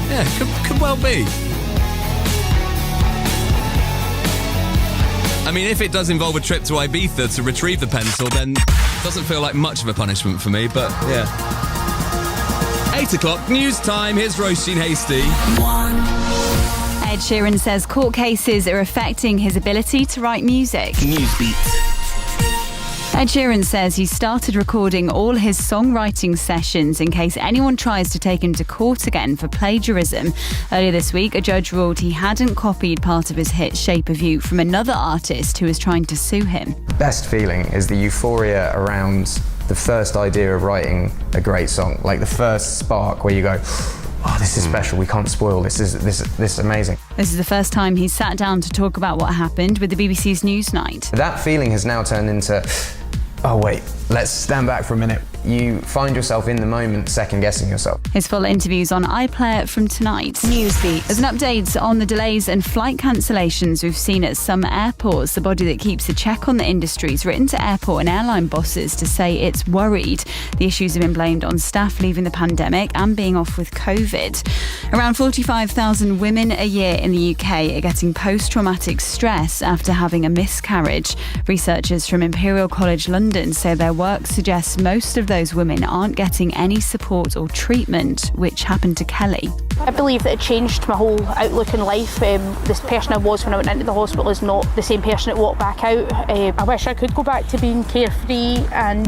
Yeah, could well be. I mean, if it does involve a trip to Ibiza to retrieve the pencil, then it doesn't feel like much of a punishment for me, but yeah. 8 o'clock, news time. Here's Roisin Hasty. Ed Sheeran says court cases are affecting his ability to write music. Newsbeat. Ed Sheeran says he started recording all his songwriting sessions in case anyone tries to take him to court again for plagiarism. Earlier this week, a judge ruled he hadn't copied part of his hit Shape of You from another artist who was trying to sue him. Best feeling is the euphoria around the first idea of writing a great song, like the first spark where you go, oh, this is special, we can't spoil this is amazing. This is the first time he's sat down to talk about what happened with the BBC's Newsnight. That feeling has now turned into, oh wait, let's stand back for a minute. You find yourself in the moment second-guessing yourself. His full interview's on iPlayer from tonight. Newsbeat. There's an update on the delays and flight cancellations we've seen at some airports. The body that keeps a check on the industry has written to airport and airline bosses to say it's worried. The issues have been blamed on staff leaving the pandemic and being off with COVID. Around 45,000 women a year in the UK are getting post-traumatic stress after having a miscarriage. Researchers from Imperial College London say their work suggests most of those women aren't getting any support or treatment, which happened to Kelly. I believe that it changed my whole outlook in life. This person I was when I went into the hospital is not the same person that walked back out. I wish I could go back to being carefree and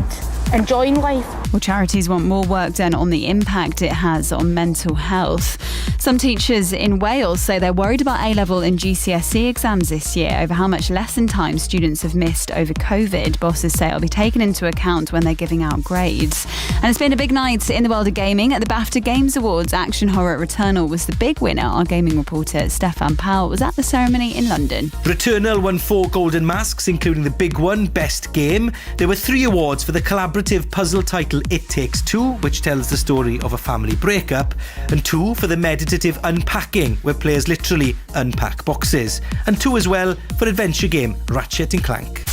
enjoying life. Well, charities want more work done on the impact it has on mental health. Some teachers in Wales say they're worried about A-level and GCSE exams this year over how much lesson time students have missed over COVID. Bosses say it'll be taken into account when they're giving out grades. And it's been a big night in the world of gaming. At the BAFTA Games Awards, action horror Returnal was the big winner. Our gaming reporter Stefan Powell was at the ceremony in London. Returnal won 4 golden masks, including the big one, Best Game. There were 3 awards for the collaborative puzzle title It Takes Two, which tells the story of a family breakup, and 2 for the meditative Unpacking, where players literally unpack boxes, and 2 as well for adventure game Ratchet & Clank.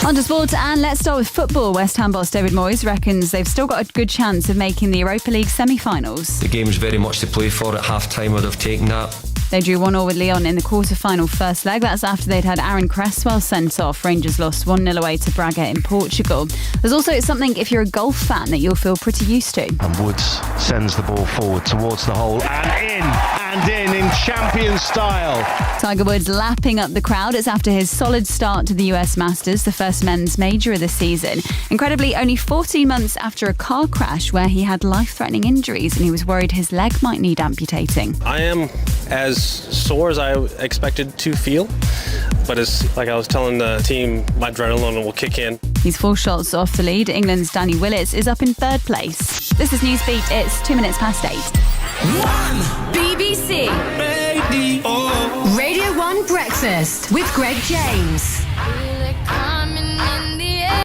On to sport, and let's start with football. West Ham boss David Moyes reckons they've still got a good chance of making the Europa League semi-finals. The game's very much to play for. At half-time I'd have taken that. They drew 1-1 with Lyon in the quarter-final first leg. That's after they'd had Aaron Cresswell sent off. Rangers lost 1-0 away to Braga in Portugal. There's also something, if you're a golf fan, that you'll feel pretty used to. And Woods sends the ball forward towards the hole and in champion style. Tiger Woods lapping up the crowd. It's after his solid start to the US Masters, the first men's major of the season. Incredibly, only 14 months after a car crash where he had life-threatening injuries and he was worried his leg might need amputating. I am as sore as I expected to feel, but it's like I was telling the team, my adrenaline will kick in. He's 4 shots off the lead. England's Danny Willits is up in 3rd place. This is Newsbeat. It's 2 minutes past 8. BBC Radio 1 Breakfast with Greg James. Feel it coming